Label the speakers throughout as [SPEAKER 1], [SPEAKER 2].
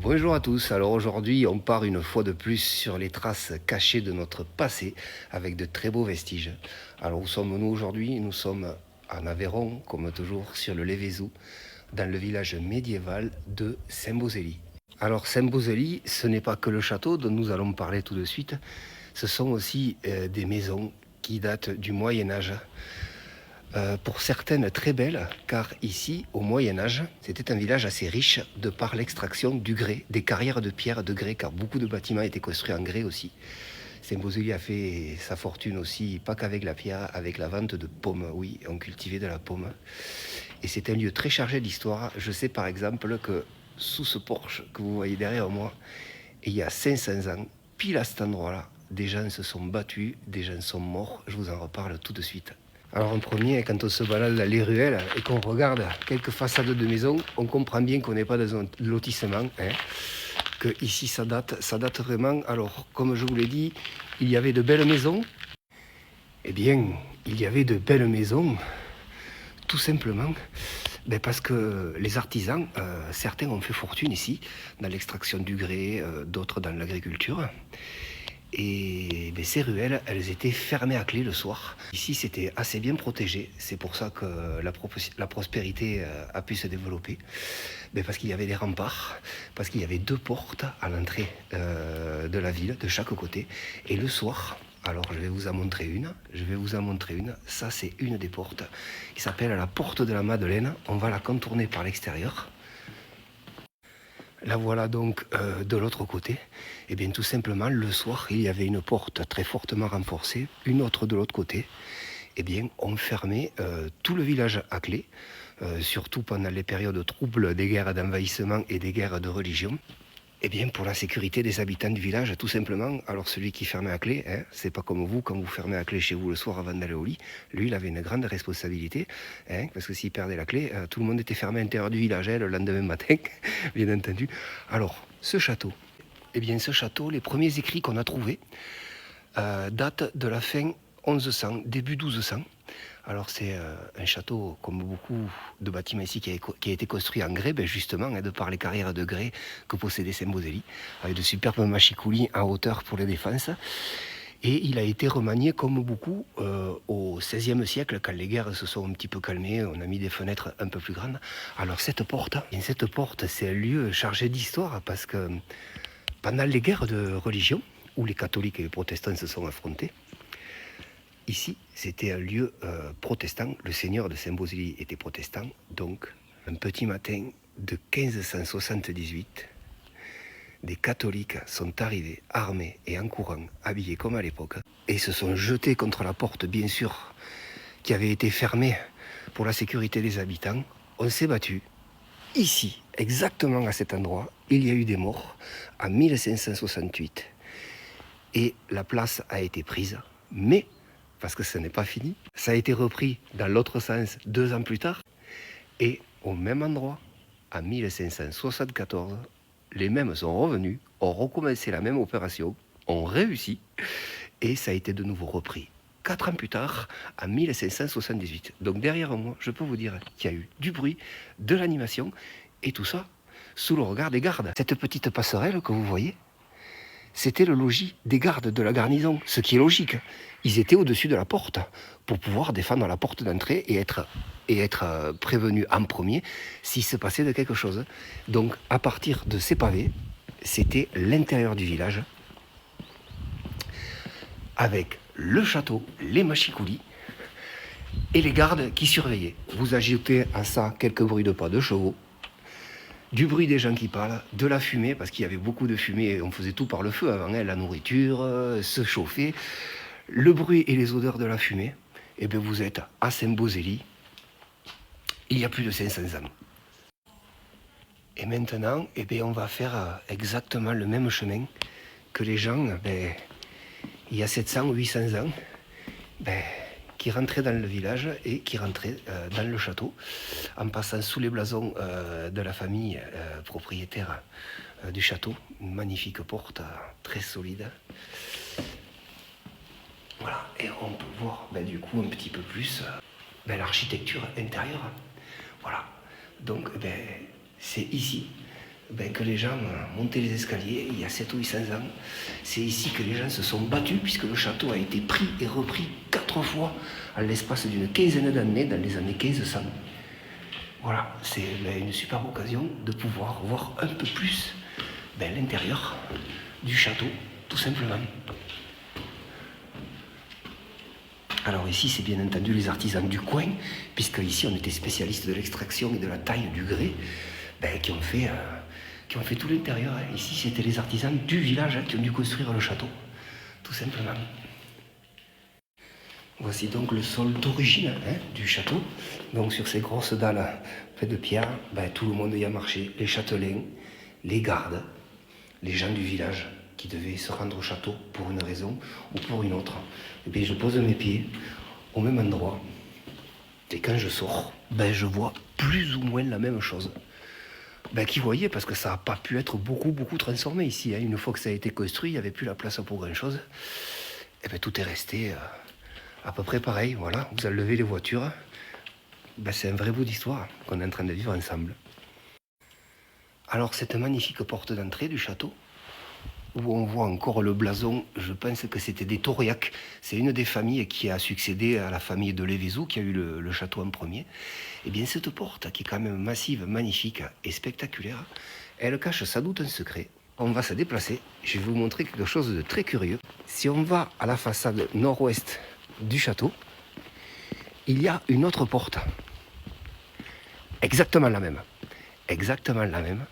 [SPEAKER 1] Bonjour à tous, alors aujourd'hui on part une fois de plus sur les traces cachées de notre passé avec de très beaux vestiges. Alors où sommes-nous aujourd'hui? Nous sommes en Aveyron, comme toujours sur le Lévézou, dans le village médiéval de Saint-Bosély. Alors Saint-Bosély, ce n'est pas que le château dont nous allons parler tout de suite, ce sont aussi des maisons qui datent du Moyen-Âge. Pour certaines très belles, car ici, au Moyen-Âge, c'était un village assez riche de par l'extraction du grès, des carrières de pierre de grès, car beaucoup de bâtiments étaient construits en grès aussi. Saint-Bosély a fait sa fortune aussi, pas qu'avec la pierre, avec la vente de pommes. Oui, on cultivait de la pomme. Et c'est un lieu très chargé d'histoire. Je sais par exemple que sous ce porche que vous voyez derrière moi, il y a 500 ans, pile à cet endroit-là, des gens se sont battus, des gens sont morts. Je vous en reparle tout de suite. Alors en premier, quand on se balade dans les ruelles et qu'on regarde quelques façades de maisons, on comprend bien qu'on n'est pas dans un lotissement, que ici ça date vraiment. Alors comme je vous l'ai dit, il y avait de belles maisons. Eh bien, il y avait de belles maisons, tout simplement, parce que les artisans, certains ont fait fortune ici, dans l'extraction du grès, d'autres dans l'agriculture. Et ces ruelles, elles étaient fermées à clé le soir. Ici, c'était assez bien protégé. C'est pour ça que la prospérité a pu se développer. Parce qu'il y avait des remparts, parce qu'il y avait 2 portes à l'entrée de la ville, de chaque côté. Et le soir, alors je vais vous en montrer une. Ça, c'est une des portes qui s'appelle la porte de la Madeleine. On va la contourner par l'extérieur. La voilà donc de l'autre côté. Et bien tout simplement, le soir, il y avait une porte très fortement renforcée, une autre de l'autre côté. Et bien, on fermait tout le village à clé, surtout pendant les périodes troubles des guerres d'envahissement et des guerres de religion. Eh bien, pour la sécurité des habitants du village, tout simplement. Alors celui qui fermait à clé, c'est pas comme vous, quand vous fermez à clé chez vous le soir avant d'aller au lit. Lui, il avait une grande responsabilité, parce que s'il perdait la clé, tout le monde était fermé à l'intérieur du village, le lendemain matin, bien entendu. Alors, ce château, les premiers écrits qu'on a trouvés datent de la fin 1100, début 1200. Alors c'est un château, comme beaucoup de bâtiments ici, qui a été construit en grès, justement, de par les carrières de grès que possédait Saint-Bosély, avec de superbes machicoulis en hauteur pour les défenses. Et il a été remanié, comme beaucoup, au XVIe siècle, quand les guerres se sont un petit peu calmées, on a mis des fenêtres un peu plus grandes. Alors cette porte, c'est un lieu chargé d'histoire, parce que pendant les guerres de religion, où les catholiques et les protestants se sont affrontés, ici, c'était un lieu protestant. Le seigneur de Saint-Bosély était protestant. Donc, un petit matin de 1578, des catholiques sont arrivés armés et en courant, habillés comme à l'époque, et se sont jetés contre la porte, bien sûr, qui avait été fermée pour la sécurité des habitants. On s'est battu. Ici, exactement à cet endroit, il y a eu des morts en 1568. Et la place a été prise. Mais parce que ce n'est pas fini. Ça a été repris dans l'autre sens 2 ans plus tard. Et au même endroit, en 1574, les mêmes sont revenus, ont recommencé la même opération, ont réussi, et ça a été de nouveau repris 4 ans plus tard, en 1578. Donc derrière moi, je peux vous dire qu'il y a eu du bruit, de l'animation, et tout ça sous le regard des gardes. Cette petite passerelle que vous voyez, c'était le logis des gardes de la garnison, ce qui est logique. Ils étaient au-dessus de la porte pour pouvoir défendre la porte d'entrée et être prévenus en premier s'il se passait de quelque chose. Donc à partir de ces pavés, c'était l'intérieur du village avec le château, les machicoulis et les gardes qui surveillaient. Vous ajoutez à ça quelques bruits de pas de chevaux, du bruit des gens qui parlent, de la fumée, parce qu'il y avait beaucoup de fumée, on faisait tout par le feu avant, la nourriture, se chauffer, le bruit et les odeurs de la fumée. Et bien vous êtes à Saint-Bosély, il y a plus de 500 ans. Et maintenant, on va faire exactement le même chemin que les gens, il y a 700 ou 800 ans, qui rentraient dans le village et qui rentraient dans le château, en passant sous les blasons de la famille propriétaire du château. Une magnifique porte, très solide. Voilà, et on peut voir du coup un petit peu plus l'architecture intérieure. Voilà, donc c'est ici que les gens montaient les escaliers il y a 7 ou 800 ans. C'est ici que les gens se sont battus puisque le château a été pris et repris 4 fois en l'espace d'une quinzaine d'années, dans les années 1500. Voilà, c'est une superbe occasion de pouvoir voir un peu plus l'intérieur du château, tout simplement. Alors ici, c'est bien entendu les artisans du coin, puisque ici, on était spécialistes de l'extraction et de la taille du grès, qui ont fait tout l'intérieur. Ici, c'était les artisans du village qui ont dû construire le château, tout simplement. Voici donc le sol d'origine du château. Donc sur ces grosses dalles faites de pierre, tout le monde y a marché. Les châtelains, les gardes, les gens du village qui devaient se rendre au château pour une raison ou pour une autre. Et bien je pose mes pieds au même endroit. Et quand je sors, je vois plus ou moins la même chose. Qui voyait, parce que ça n'a pas pu être beaucoup transformé ici. Une fois que ça a été construit, il n'y avait plus la place pour grand chose. Et tout est resté à peu près pareil. Voilà, vous enlevez les voitures. C'est un vrai bout d'histoire qu'on est en train de vivre ensemble. Alors cette magnifique porte d'entrée du château, où on voit encore le blason, je pense que c'était des Tauriac. C'est une des familles qui a succédé à la famille de Lévézou, qui a eu le château en premier. Et bien cette porte, qui est quand même massive, magnifique et spectaculaire, elle cache sans doute un secret. On va se déplacer, je vais vous montrer quelque chose de très curieux. Si on va à la façade nord-ouest du château, il y a une autre porte. Exactement la même. Exactement la même.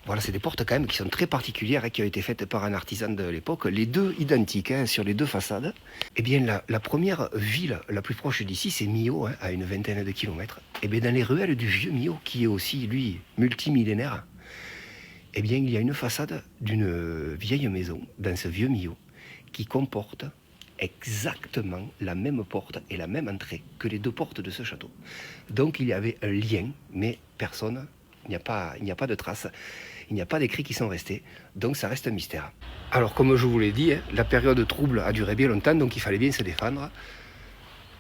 [SPEAKER 1] Voilà, c'est des portes quand même qui sont très particulières et qui ont été faites par un artisan de l'époque. Les deux identiques sur les deux façades. Eh bien, la première ville la plus proche d'ici, c'est Millau, à une vingtaine de kilomètres. Eh bien, dans les ruelles du vieux Millau, qui est aussi, lui, multimillénaire, eh bien, il y a une façade d'une vieille maison, dans ce vieux Millau, qui comporte exactement la même porte et la même entrée que les deux portes de ce château. Donc, il y avait un lien, mais personne, il n'y a pas de traces. Il n'y a pas d'écrits qui sont restés, donc ça reste un mystère. Alors comme je vous l'ai dit, la période trouble a duré bien longtemps, donc il fallait bien se défendre.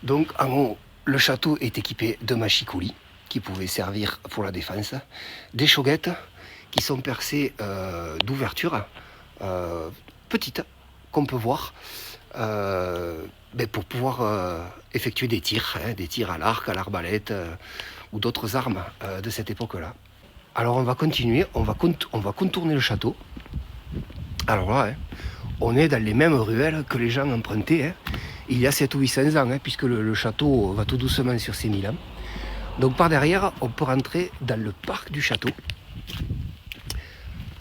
[SPEAKER 1] Donc en haut, le château est équipé de machicoulis qui pouvaient servir pour la défense, des choguettes qui sont percées d'ouvertures petites, qu'on peut voir, pour pouvoir effectuer des tirs à l'arc, à l'arbalète ou d'autres armes de cette époque-là. Alors on va continuer, on va contourner le château. Alors là, on est dans les mêmes ruelles que les gens empruntaient il y a 7 ou 800 ans, puisque le château va tout doucement sur ses 1000 ans. Donc par derrière, on peut rentrer dans le parc du château.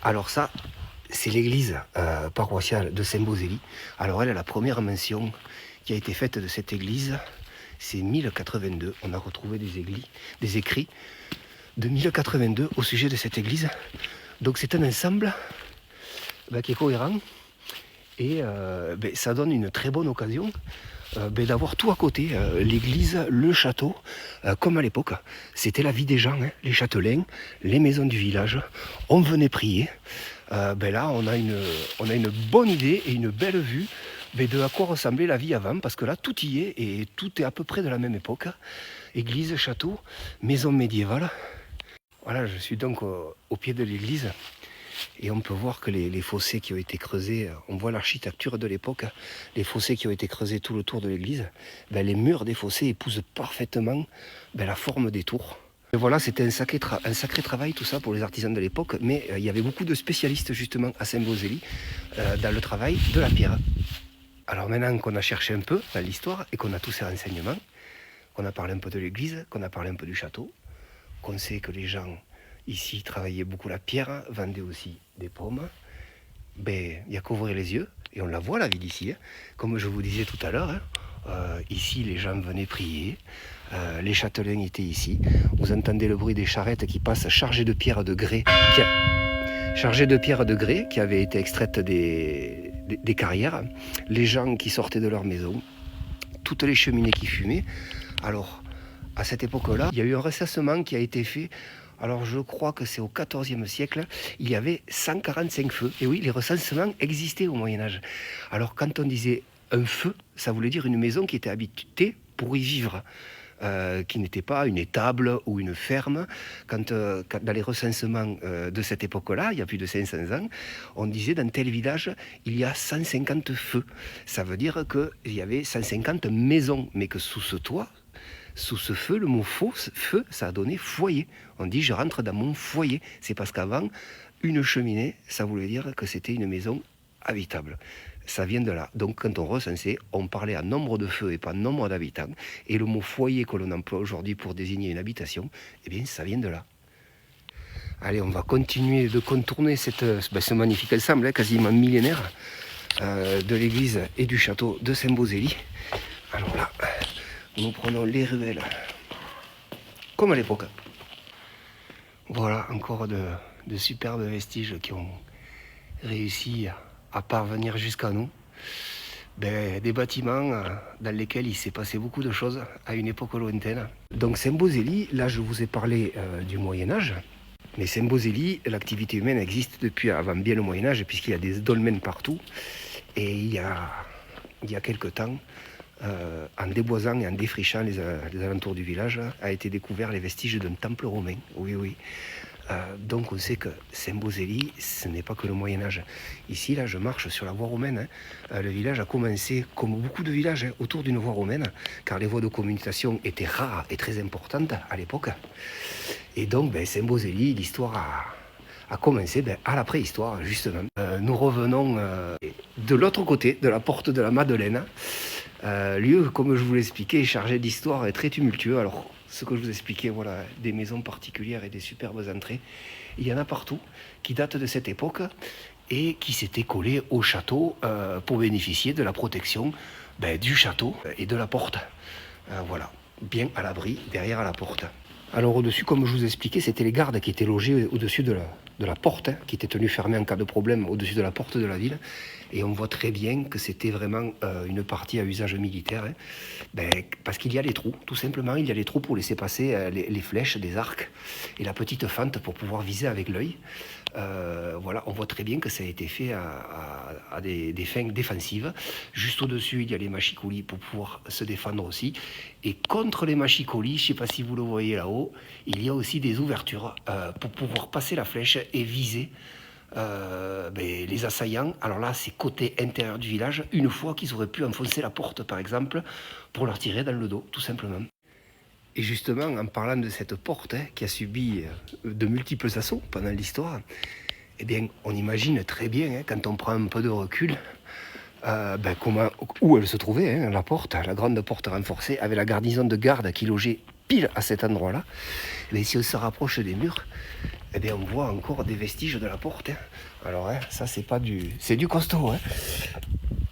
[SPEAKER 1] Alors ça, c'est l'église paroissiale de Saint-Beauzély. Alors elle, la première mention qui a été faite de cette église, c'est 1082. On a retrouvé des écrits de 1082 au sujet de cette église. Donc c'est un ensemble qui est cohérent et ça donne une très bonne occasion d'avoir tout à côté, l'église, le château, comme à l'époque. C'était la vie des gens, les châtelains, les maisons du village. On venait prier. Là, on a une bonne idée et une belle vue de à quoi ressemblait la vie avant, parce que là, tout y est et tout est à peu près de la même époque. Église, château, maison médiévale. Voilà, je suis donc au pied de l'église et on peut voir que les fossés qui ont été creusés, on voit l'architecture de l'époque, les fossés qui ont été creusés tout le tour de l'église, les murs des fossés épousent parfaitement la forme des tours. Et voilà, c'était un sacré travail tout ça pour les artisans de l'époque, mais il y avait beaucoup de spécialistes justement à Saint-Beauzély dans le travail de la pierre. Alors maintenant qu'on a cherché un peu dans l'histoire et qu'on a tous ces renseignements, qu'on a parlé un peu de l'église, qu'on a parlé un peu du château, qu'on sait que les gens ici travaillaient beaucoup la pierre, vendaient aussi des pommes, il n'y a qu'à ouvrir les yeux, et on la voit la ville d'ici. Comme je vous disais tout à l'heure, ici les gens venaient prier, les châtelains étaient ici. Vous entendez le bruit des charrettes qui passent chargées de pierres de grès, qui avaient été extraites des carrières, les gens qui sortaient de leur maison, toutes les cheminées qui fumaient. Alors, à cette époque-là, il y a eu un recensement qui a été fait. Alors je crois que c'est au XIVe siècle, il y avait 145 feux. Et oui, les recensements existaient au Moyen-Âge. Alors quand on disait un feu, ça voulait dire une maison qui était habitée pour y vivre. qui n'était pas une étable ou une ferme. Quand dans les recensements de cette époque-là, il y a plus de 500 ans, on disait dans tel village, il y a 150 feux. Ça veut dire qu'il y avait 150 maisons, mais que sous ce toit, sous ce feu, le mot feu, ça a donné foyer. On dit je rentre dans mon foyer. C'est parce qu'avant, une cheminée, ça voulait dire que c'était une maison habitable. Ça vient de là. Donc quand on recensait, on parlait en nombre de feux et pas nombre d'habitants. Et le mot foyer que l'on emploie aujourd'hui pour désigner une habitation, eh bien ça vient de là. Allez, on va continuer de contourner ce magnifique ensemble, quasiment millénaire, de l'église et du château de Saint-Beauzély. Alors là, nous prenons les ruelles, comme à l'époque. Voilà, encore de superbes vestiges qui ont réussi à parvenir jusqu'à nous. Des bâtiments dans lesquels il s'est passé beaucoup de choses à une époque lointaine. Donc Saint-Beauzély, là je vous ai parlé du Moyen-Âge. Mais Saint-Beauzély, l'activité humaine existe depuis avant bien le Moyen-Âge, puisqu'il y a des dolmens partout. Et il y a quelque temps, en déboisant et en défrichant les alentours du village, a été découvert les vestiges d'un temple romain. Oui, oui. Donc on sait que Saint-Beauzély, ce n'est pas que le Moyen-Âge. Ici, là, je marche sur la voie romaine. Le village a commencé, comme beaucoup de villages, autour d'une voie romaine, car les voies de communication étaient rares et très importantes à l'époque. Et donc, Saint-Beauzély, l'histoire a commencé à la préhistoire, justement. Nous revenons de l'autre côté, de la porte de la Madeleine. Lieu, comme je vous l'expliquais, chargé d'histoire et très tumultueux. Alors, ce que je vous expliquais, voilà, des maisons particulières et des superbes entrées. Il y en a partout qui datent de cette époque et qui s'étaient collés au château pour bénéficier de la protection du château et de la porte. Voilà, bien à l'abri, derrière la porte. Alors au-dessus, comme je vous expliquais, c'était les gardes qui étaient logés au-dessus de la porte, qui étaient tenus fermés en cas de problème au-dessus de la porte de la ville. Et on voit très bien que c'était vraiment une partie à usage militaire, parce qu'il y a les trous, tout simplement, il y a les trous pour laisser passer les flèches des arcs et la petite fente pour pouvoir viser avec l'œil. Voilà, on voit très bien que ça a été fait à des fins défensives. Juste au-dessus, il y a les machicoulis pour pouvoir se défendre aussi. Et contre les machicoulis, je ne sais pas si vous le voyez là-haut, il y a aussi des ouvertures pour pouvoir passer la flèche et viser les assaillants. Alors là, c'est côté intérieur du village, une fois qu'ils auraient pu enfoncer la porte, par exemple, pour leur tirer dans le dos, tout simplement. Et justement, en parlant de cette porte qui a subi de multiples assauts pendant l'histoire, eh bien, on imagine très bien, quand on prend un peu de recul, où elle se trouvait, la porte, la grande porte renforcée, avec la garnison de garde qui logeait pile à cet endroit-là. Mais si on se rapproche des murs, eh bien, on voit encore des vestiges de la porte. Alors, ça, c'est du costaud.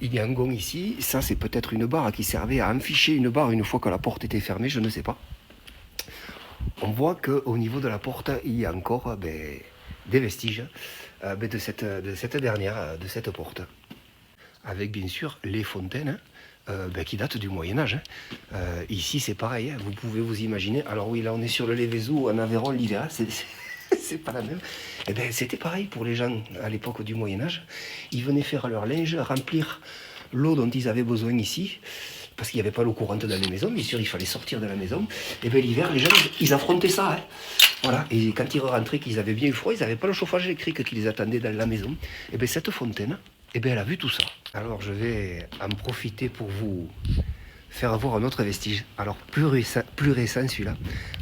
[SPEAKER 1] Il y a un gond ici. Ça, c'est peut-être une barre qui servait à enficher une barre une fois que la porte était fermée, je ne sais pas. On voit qu'au niveau de la porte, il y a encore des vestiges de cette dernière, de cette porte. Avec bien sûr les fontaines qui datent du Moyen-Âge. Ici, c'est pareil, vous pouvez vous imaginer. Alors oui, là, on est sur le Lévézou, en Aveyron, l'hiver, c'est pas la même. C'était pareil pour les gens à l'époque du Moyen-Âge. Ils venaient faire leur linge, remplir l'eau dont ils avaient besoin ici, parce qu'il n'y avait pas l'eau courante dans les maisons, bien sûr, il fallait sortir de la maison. Et l'hiver, les gens, ils affrontaient ça. Voilà. Et quand ils rentraient, qu'ils avaient bien eu froid, ils n'avaient pas le chauffage électrique qui les attendait dans la maison. Cette fontaine, elle a vu tout ça. Alors, je vais en profiter pour vous faire voir un autre vestige. Alors, plus récent celui-là.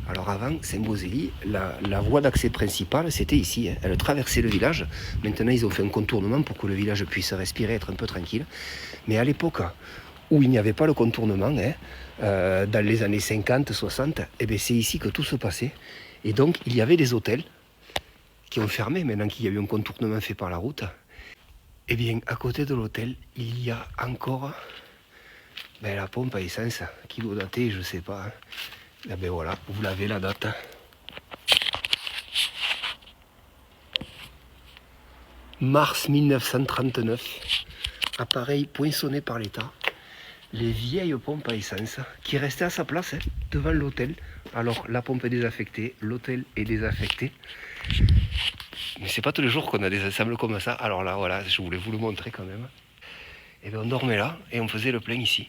[SPEAKER 1] Alors, avant, Saint-Beauzély, la voie d'accès principale, c'était ici. Elle traversait le village. Maintenant, ils ont fait un contournement pour que le village puisse respirer, être un peu tranquille. Mais à l'époque où il n'y avait pas le contournement, dans les années 50, 60, c'est ici que tout se passait. Et donc, il y avait des hôtels qui ont fermé, maintenant qu'il y a eu un contournement fait par la route. Eh bien, à côté de l'hôtel, il y a encore la pompe à essence, qui doit dater, je ne sais pas. Voilà, vous l'avez la date. Mars 1939, appareil poinçonné par l'État. Les vieilles pompes à essence qui restaient à sa place devant l'hôtel. Alors la pompe est désaffectée, l'hôtel est désaffecté. Mais c'est pas tous les jours qu'on a des ensembles comme ça. Alors là, voilà, je voulais vous le montrer quand même. On dormait là et on faisait le plein ici.